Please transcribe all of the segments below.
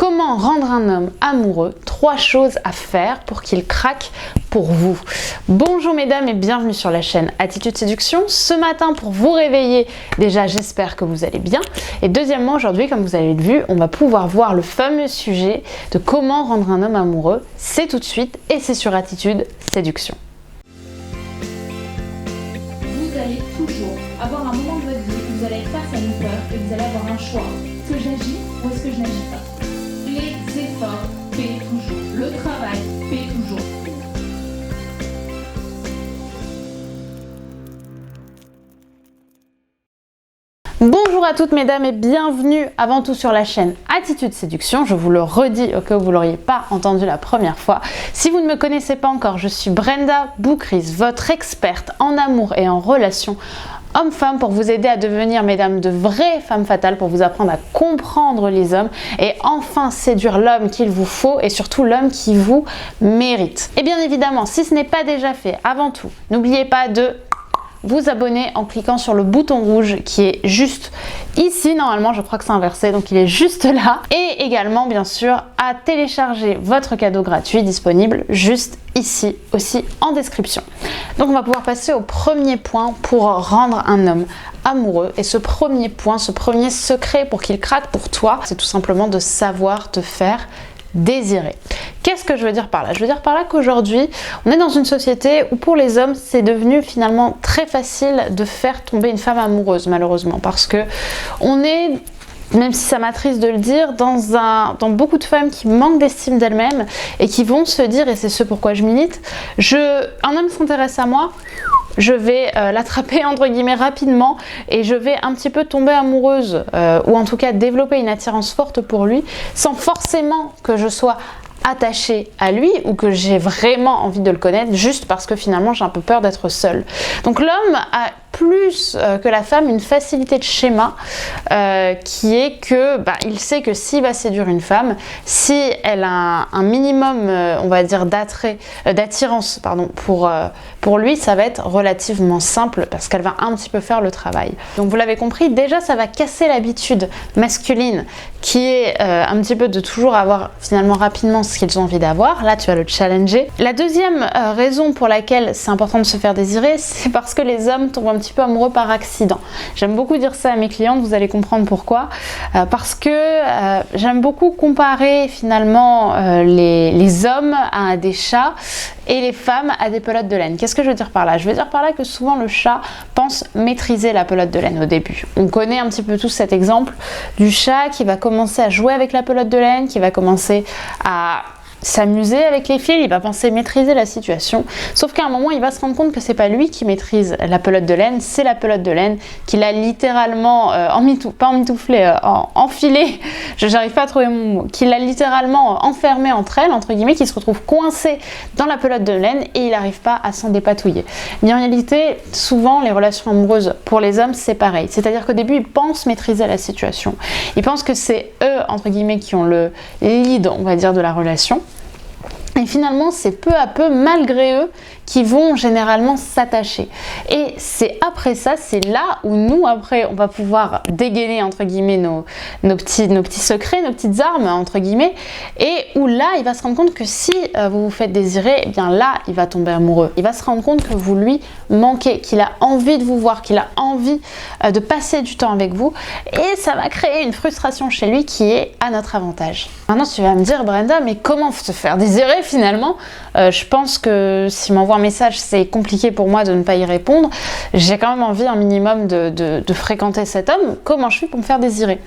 Comment rendre un homme amoureux? 3 choses à faire pour qu'il craque pour vous. Bonjour mesdames et bienvenue sur la chaîne Attitude Séduction. Ce matin, pour vous réveiller, déjà j'espère que vous allez bien. Et deuxièmement, aujourd'hui, comme vous avez vu, on va pouvoir voir le fameux sujet de comment rendre un homme amoureux. C'est tout de suite et c'est sur Attitude Séduction. Vous allez toujours avoir un moment de votre vie où vous allez être face à une peur et vous allez avoir un choix. Est-ce que j'agis ou est-ce que je n'agis pas? Les efforts paient toujours. Le travail paie toujours. Bonjour à toutes mesdames et bienvenue avant tout sur la chaîne Attitude Séduction. Je vous le redis au cas où vous ne l'auriez pas entendu la première fois. Si vous ne me connaissez pas encore, je suis Brenda Boucris, votre experte en amour et en relations homme-femme pour vous aider à devenir, mesdames, de vraies femmes fatales, pour vous apprendre à comprendre les hommes et enfin séduire l'homme qu'il vous faut et surtout l'homme qui vous mérite. Et bien évidemment, si ce n'est pas déjà fait, avant tout, n'oubliez pas de vous abonner en cliquant sur le bouton rouge qui est juste ici. Normalement, je crois que c'est inversé, donc il est juste là. Et également, bien sûr, à télécharger votre cadeau gratuit disponible juste ici aussi en description. Donc, on va pouvoir passer au premier point pour rendre un homme amoureux. Et ce premier point, ce premier secret pour qu'il craque pour toi, c'est tout simplement de savoir te faire désirer. Qu'est-ce que je veux dire par là? Je veux dire par là qu'aujourd'hui, on est dans une société où pour les hommes, c'est devenu finalement très facile de faire tomber une femme amoureuse, malheureusement, parce que on est, même si ça m'attriste de le dire, dans beaucoup de femmes qui manquent d'estime d'elles-mêmes et qui vont se dire, et c'est ce pourquoi je milite, un homme s'intéresse à moi, je vais l'attraper entre guillemets rapidement et je vais un petit peu tomber amoureuse ou en tout cas développer une attirance forte pour lui sans forcément que je sois attachée à lui ou que j'ai vraiment envie de le connaître, juste parce que finalement j'ai un peu peur d'être seule. Donc l'homme a plus que la femme une facilité de schéma qui est que il sait que s'il va séduire une femme, si elle a un minimum on va dire d'attirance pour lui, ça va être relativement simple parce qu'elle va un petit peu faire le travail. Donc vous l'avez compris, déjà ça va casser l'habitude masculine qui est un petit peu de toujours avoir finalement rapidement ce qu'ils ont envie d'avoir. Là tu vas le challenger. La deuxième raison pour laquelle c'est important de se faire désirer, c'est parce que les hommes tombent un petit peu amoureux par accident. J'aime beaucoup dire ça à mes clientes, vous allez comprendre pourquoi. Parce que j'aime beaucoup comparer finalement les hommes à des chats et les femmes à des pelotes de laine. Qu'est-ce que je veux dire par là? Je veux dire par là que souvent le chat pense maîtriser la pelote de laine au début. On connaît un petit peu tous cet exemple du chat qui va commencer à jouer avec la pelote de laine, qui va commencer à s'amuser avec les fils, il va penser maîtriser la situation, sauf qu'à un moment il va se rendre compte que c'est pas lui qui maîtrise la pelote de laine, c'est la pelote de laine qu'il a littéralement enfilé, j'arrive pas à trouver mon mot, qu'il a littéralement enfermé entre elles, entre guillemets, qui se retrouve coincé dans la pelote de laine et il n'arrive pas à s'en dépatouiller. Mais en réalité, souvent les relations amoureuses pour les hommes c'est pareil, c'est-à-dire qu'au début ils pensent maîtriser la situation, ils pensent que c'est eux entre guillemets qui ont le lead, on va dire, de la relation. Et finalement, c'est peu à peu, malgré eux, qui vont généralement s'attacher. Et c'est après ça, c'est là où nous, après, on va pouvoir dégainer, entre guillemets, nos petits secrets, nos petites armes, entre guillemets, et où là, il va se rendre compte que si vous vous faites désirer, eh bien là, il va tomber amoureux. Il va se rendre compte que vous lui manquez, qu'il a envie de vous voir, qu'il a envie de passer du temps avec vous, et ça va créer une frustration chez lui qui est à notre avantage. Maintenant, tu vas me dire, Brenda, mais comment se faire désirer finalement? Je pense que si m'envoie un message, c'est compliqué pour moi de ne pas y répondre. J'ai quand même envie un minimum de fréquenter cet homme. Comment je fais pour me faire désirer?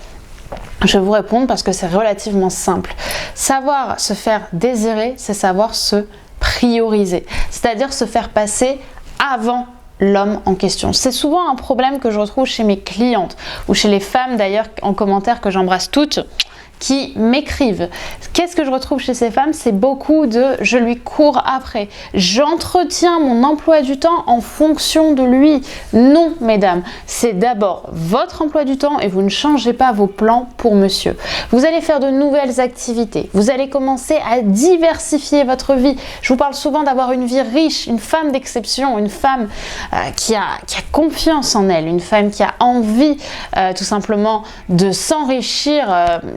Je vais vous répondre parce que c'est relativement simple. Savoir se faire désirer, c'est savoir se prioriser, c'est-à-dire se faire passer avant l'homme en question. C'est souvent un problème que je retrouve chez mes clientes ou chez les femmes d'ailleurs en commentaire que j'embrasse toutes, qui m'écrivent. Qu'est-ce que je retrouve chez ces femmes? C'est beaucoup de « je lui cours après ». J'entretiens mon emploi du temps en fonction de lui. Non, mesdames, c'est d'abord votre emploi du temps et vous ne changez pas vos plans pour monsieur. Vous allez faire de nouvelles activités. Vous allez commencer à diversifier votre vie. Je vous parle souvent d'avoir une vie riche, une femme d'exception, une femme qui a confiance en elle, une femme qui a envie tout simplement de s'enrichir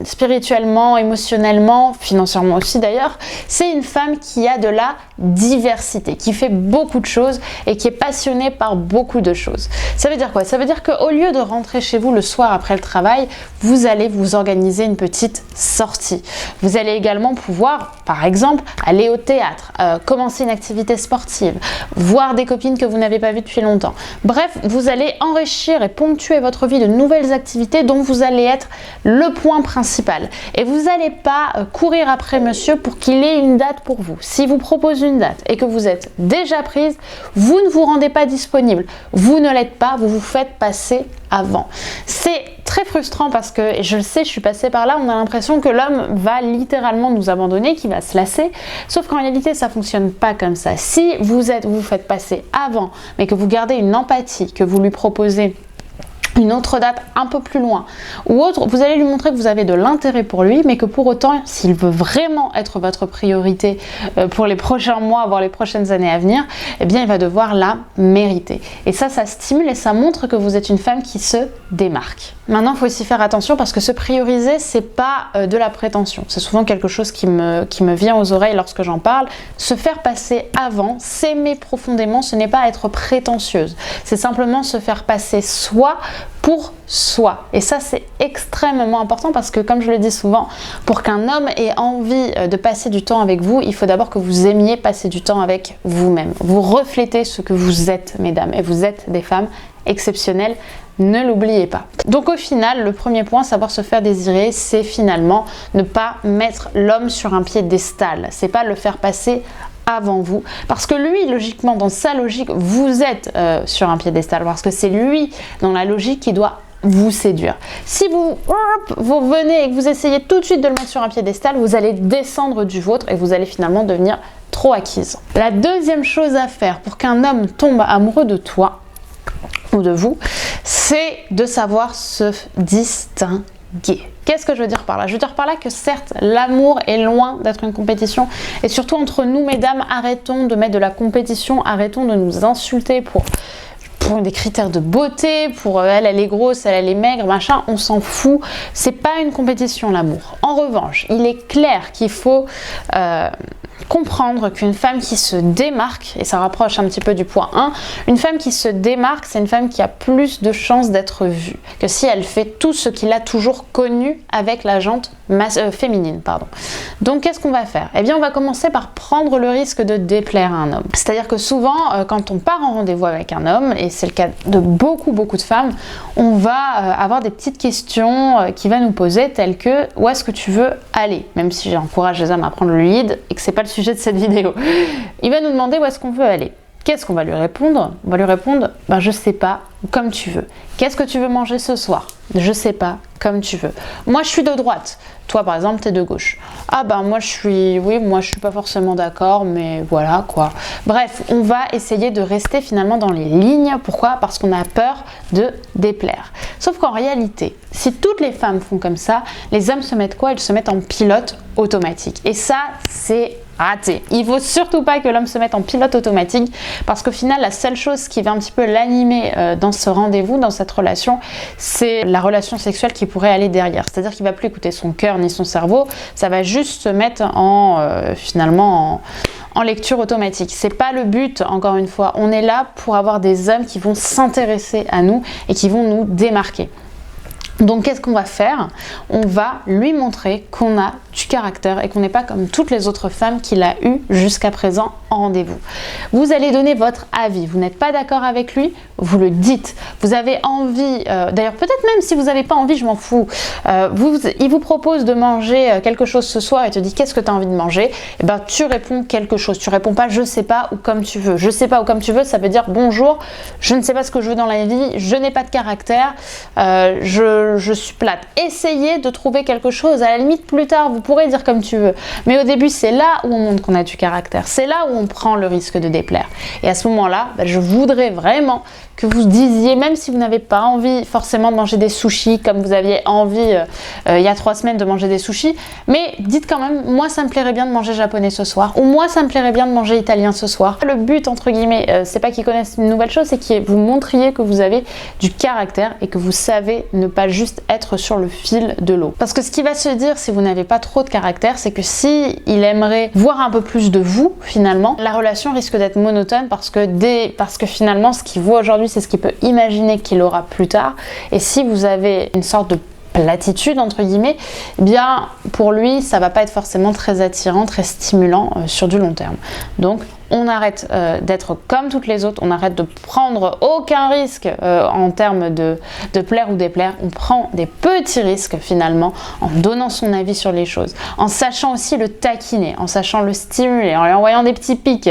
spirituellement spirituellement, émotionnellement, financièrement aussi d'ailleurs, c'est une femme qui a de la diversité, qui fait beaucoup de choses et qui est passionnée par beaucoup de choses. Ça veut dire quoi? Ça veut dire qu'au lieu de rentrer chez vous le soir après le travail, vous allez vous organiser une petite sortie. Vous allez également pouvoir, par exemple, aller au théâtre, commencer une activité sportive, voir des copines que vous n'avez pas vues depuis longtemps. Bref, vous allez enrichir et ponctuer votre vie de nouvelles activités dont vous allez être le point principal. Et vous n'allez pas courir après monsieur pour qu'il ait une date pour vous. Si vous propose une date et que vous êtes déjà prise, vous ne vous rendez pas disponible. Vous ne l'êtes pas, vous vous faites passer avant. C'est très frustrant parce que, et je le sais, je suis passée par là, on a l'impression que l'homme va littéralement nous abandonner, qu'il va se lasser, sauf qu'en réalité ça fonctionne pas comme ça. Si vous vous faites passer avant, mais que vous gardez une empathie, que vous lui proposez une autre date un peu plus loin ou autre, vous allez lui montrer que vous avez de l'intérêt pour lui, mais que pour autant, s'il veut vraiment être votre priorité pour les prochains mois, voire les prochaines années à venir, eh bien il va devoir la mériter. Et ça stimule et ça montre que vous êtes une femme qui se démarque. Maintenant, il faut aussi faire attention parce que se prioriser, c'est pas de la prétention. C'est souvent quelque chose qui me vient aux oreilles lorsque j'en parle. Se faire passer avant, s'aimer profondément, ce n'est pas être prétentieuse. C'est simplement se faire passer soi pour soi. Et ça, c'est extrêmement important parce que, comme je le dis souvent, pour qu'un homme ait envie de passer du temps avec vous, il faut d'abord que vous aimiez passer du temps avec vous-même. Vous reflétez ce que vous êtes, mesdames, et vous êtes des femmes exceptionnelles. Ne l'oubliez pas. Donc au final, le premier point, savoir se faire désirer, c'est finalement ne pas mettre l'homme sur un piédestal. C'est pas le faire passer avant vous, parce que lui, logiquement, dans sa logique, vous êtes sur un piédestal, parce que c'est lui, dans la logique, qui doit vous séduire. Si vous venez et que vous essayez tout de suite de le mettre sur un piédestal, vous allez descendre du vôtre et vous allez finalement devenir trop acquise. La deuxième chose à faire pour qu'un homme tombe amoureux de toi ou de vous, c'est de savoir se distinguer. Qu'est-ce que je veux dire par là? Je veux dire par là que certes, l'amour est loin d'être une compétition et surtout entre nous, mesdames, arrêtons de mettre de la compétition, arrêtons de nous insulter pour des critères de beauté, pour elle est grosse, elle est maigre, machin, on s'en fout. C'est pas une compétition, l'amour. En revanche, il est clair qu'il faut comprendre qu'une femme qui se démarque, et ça rapproche un petit peu du point 1, une femme qui se démarque, c'est une femme qui a plus de chances d'être vue que si elle fait tout ce qu'il a toujours connu avec la jante féminine. Donc qu'est-ce qu'on va faire? Eh bien on va commencer par prendre le risque de déplaire à un homme. C'est-à-dire que souvent quand on part en rendez-vous avec un homme, et c'est le cas de beaucoup de femmes, on va avoir des petites questions qu'il va nous poser telles que où est-ce que tu veux aller? Même si j'encourage les hommes à prendre le lead et que c'est pas le sujet de cette vidéo. Il va nous demander où est-ce qu'on veut aller. Qu'est-ce qu'on va lui répondre? On va lui répondre, je sais pas, comme tu veux. Qu'est-ce que tu veux manger ce soir? Je sais pas, comme tu veux. Moi je suis de droite, toi par exemple t'es de gauche. Moi je suis pas forcément d'accord, mais voilà quoi. Bref, on va essayer de rester finalement dans les lignes. Pourquoi? Parce qu'on a peur de déplaire. Sauf qu'en réalité, si toutes les femmes font comme ça, les hommes se mettent quoi? Ils se mettent en pilote automatique. Et ça, c'est raté. Il ne faut surtout pas que l'homme se mette en pilote automatique parce qu'au final, la seule chose qui va un petit peu l'animer dans ce rendez-vous, dans cette relation, c'est la relation sexuelle qui pourrait aller derrière. C'est-à-dire qu'il ne va plus écouter son cœur ni son cerveau, ça va juste se mettre finalement en lecture automatique. C'est pas le but, encore une fois. On est là pour avoir des hommes qui vont s'intéresser à nous et qui vont nous démarquer. Donc qu'est-ce qu'on va faire? On va lui montrer qu'on a du caractère et qu'on n'est pas comme toutes les autres femmes qu'il a eues jusqu'à présent en rendez-vous. Vous allez donner votre avis. Vous n'êtes pas d'accord avec lui, vous le dites. Vous avez envie, d'ailleurs peut-être même si vous n'avez pas envie, je m'en fous. Il vous propose de manger quelque chose ce soir et te dit qu'est-ce que tu as envie de manger? Et ben tu réponds quelque chose. Tu réponds pas je sais pas ou comme tu veux. Je sais pas ou comme tu veux, ça veut dire bonjour, je ne sais pas ce que je veux dans la vie, je n'ai pas de caractère, je suis plate. Essayez de trouver quelque chose. À la limite, plus tard, vous pourrez dire comme tu veux. Mais au début, c'est là où on montre qu'on a du caractère. C'est là où on on prend le risque de déplaire. Et à ce moment-là, je voudrais vraiment que vous disiez, même si vous n'avez pas envie forcément de manger des sushis comme vous aviez envie il y a 3 semaines de manger des sushis, mais dites quand même, moi ça me plairait bien de manger japonais ce soir, ou moi ça me plairait bien de manger italien ce soir. Le but entre guillemets, c'est pas qu'ils connaissent une nouvelle chose, c'est que vous montriez que vous avez du caractère et que vous savez ne pas juste être sur le fil de l'eau. Parce que ce qui va se dire si vous n'avez pas trop de caractère, c'est que si il aimerait voir un peu plus de vous, finalement, la relation risque d'être monotone parce que finalement ce qu'il voit aujourd'hui, c'est ce qu'il peut imaginer qu'il aura plus tard. Et si vous avez une sorte de platitude entre guillemets, eh bien pour lui ça va pas être forcément très attirant, très stimulant sur du long terme. Donc on arrête d'être comme toutes les autres, on arrête de prendre aucun risque en termes de plaire ou déplaire, on prend des petits risques finalement en donnant son avis sur les choses, en sachant aussi le taquiner, en sachant le stimuler, en lui envoyant des petits pics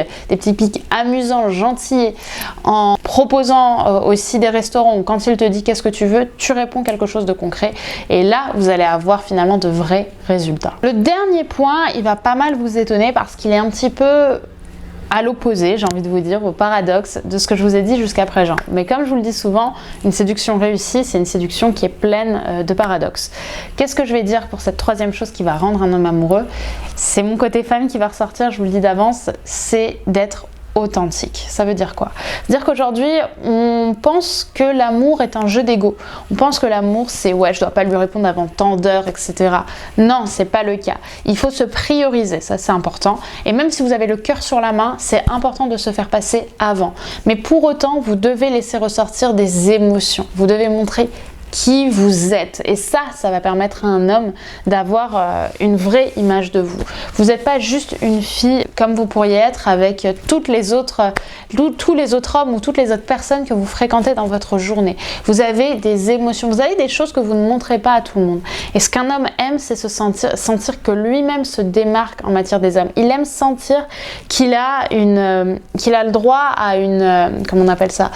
amusants, gentils, en proposant aussi des restaurants où quand il te dit qu'est-ce que tu veux, tu réponds quelque chose de concret et là vous allez avoir finalement de vrais résultats. Le dernier point, il va pas mal vous étonner parce qu'il est un petit peu à l'opposé, j'ai envie de vous dire, au paradoxe de ce que je vous ai dit jusqu'à présent. Mais comme je vous le dis souvent, une séduction réussie, c'est une séduction qui est pleine de paradoxes. Qu'est-ce que je vais dire pour cette troisième chose qui va rendre un homme amoureux? C'est mon côté femme qui va ressortir, je vous le dis d'avance, c'est d'être authentique. Ça veut dire quoi? C'est-à-dire qu'aujourd'hui, on pense que l'amour est un jeu d'ego. On pense que l'amour, c'est ouais, je dois pas lui répondre avant tant d'heures, etc. Non, c'est pas le cas. Il faut se prioriser, ça c'est important. Et même si vous avez le cœur sur la main, c'est important de se faire passer avant. Mais pour autant, vous devez laisser ressortir des émotions. Vous devez montrer qui vous êtes. Et ça va permettre à un homme d'avoir une vraie image de vous. Vous n'êtes pas juste une fille comme vous pourriez être avec tous les autres hommes ou toutes les autres personnes que vous fréquentez dans votre journée. Vous avez des émotions, vous avez des choses que vous ne montrez pas à tout le monde. Et ce qu'un homme aime, c'est sentir que lui-même se démarque en matière des hommes. Il aime sentir qu'il a le droit à une, comment on appelle ça,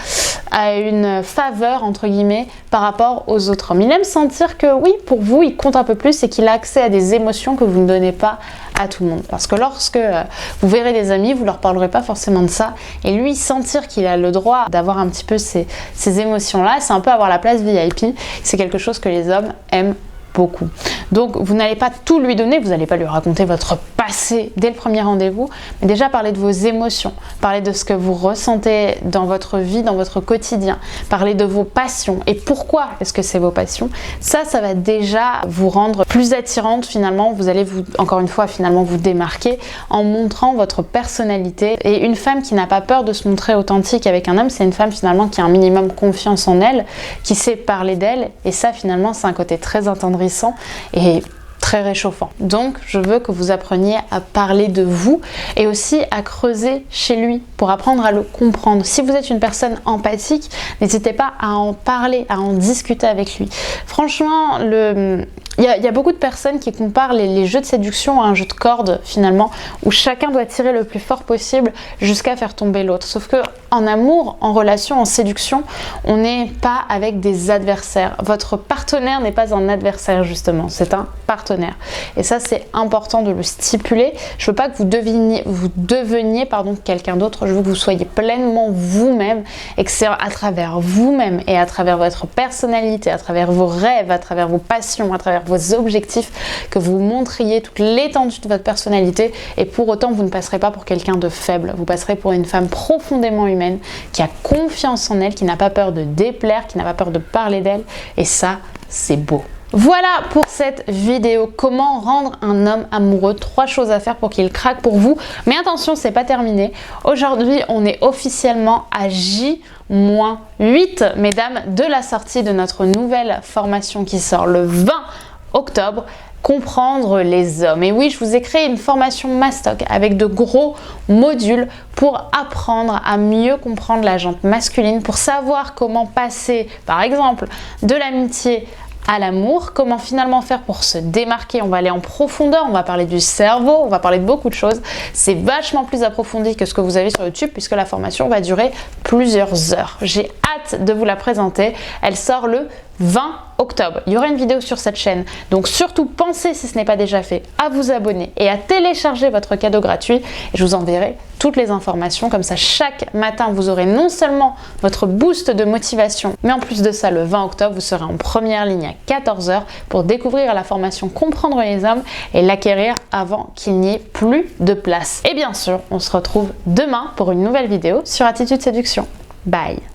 à une faveur entre guillemets par rapport aux autres hommes. Il aime sentir que oui, pour vous, il compte un peu plus et qu'il a accès à des émotions que vous ne donnez pas à tout le monde. Parce que lorsque vous verrez des amis, vous leur parlerez pas forcément de ça. Et lui, sentir qu'il a le droit d'avoir un petit peu ces émotions-là, c'est un peu avoir la place VIP. C'est quelque chose que les hommes aiment beaucoup. Donc vous n'allez pas tout lui donner, vous n'allez pas lui raconter votre passé dès le premier rendez-vous, mais déjà parler de vos émotions, parler de ce que vous ressentez dans votre vie, dans votre quotidien, parler de vos passions et pourquoi est-ce que c'est vos passions. Ça va déjà vous rendre plus attirante finalement, vous allez encore une fois finalement vous démarquer en montrant votre personnalité. Et une femme qui n'a pas peur de se montrer authentique avec un homme, c'est une femme finalement qui a un minimum confiance en elle, qui sait parler d'elle, et ça finalement c'est un côté très attendrissant et très réchauffant. Donc je veux que vous appreniez à parler de vous et aussi à creuser chez lui pour apprendre à le comprendre. Si vous êtes une personne empathique, n'hésitez pas à en parler, à en discuter avec lui. Franchement, il y a beaucoup de personnes qui comparent les jeux de séduction à un jeu de cordes finalement, où chacun doit tirer le plus fort possible jusqu'à faire tomber l'autre. Sauf que en amour, en relation, en séduction, on n'est pas avec des adversaires. Votre partenaire n'est pas un adversaire justement, c'est un partenaire. Et ça c'est important de le stipuler. Je veux pas que vous deveniez quelqu'un d'autre, je veux que vous soyez pleinement vous-même et que c'est à travers vous-même et à travers votre personnalité, à travers vos rêves, à travers vos passions, à travers vos objectifs, que vous montriez toute l'étendue de votre personnalité. Et pour autant vous ne passerez pas pour quelqu'un de faible, vous passerez pour une femme profondément humaine, qui a confiance en elle, qui n'a pas peur de déplaire, qui n'a pas peur de parler d'elle, et ça c'est beau. Voilà pour cette vidéo, comment rendre un homme amoureux, 3 choses à faire pour qu'il craque pour vous. Mais attention, c'est pas terminé. Aujourd'hui, on est officiellement à J-8, mesdames, de la sortie de notre nouvelle formation qui sort le 20 octobre. Comprendre les hommes. Et oui, je vous ai créé une formation Mastoc avec de gros modules pour apprendre à mieux comprendre la jante masculine, pour savoir comment passer, par exemple, de l'amitié à l'amour, comment finalement faire pour se démarquer. On va aller en profondeur, on va parler du cerveau, on va parler de beaucoup de choses. C'est vachement plus approfondi que ce que vous avez sur YouTube puisque la formation va durer plusieurs heures. J'ai hâte de vous la présenter. Elle sort le 20 octobre. Il y aura une vidéo sur cette chaîne. Donc surtout pensez, si ce n'est pas déjà fait, à vous abonner et à télécharger votre cadeau gratuit. Et je vous enverrai toutes les informations. Comme ça, chaque matin, vous aurez non seulement votre boost de motivation, mais en plus de ça, le 20 octobre, vous serez en première ligne à 14 h pour découvrir la formation Comprendre les hommes et l'acquérir avant qu'il n'y ait plus de place. Et bien sûr, on se retrouve demain pour une nouvelle vidéo sur Attitude Séduction. Bye!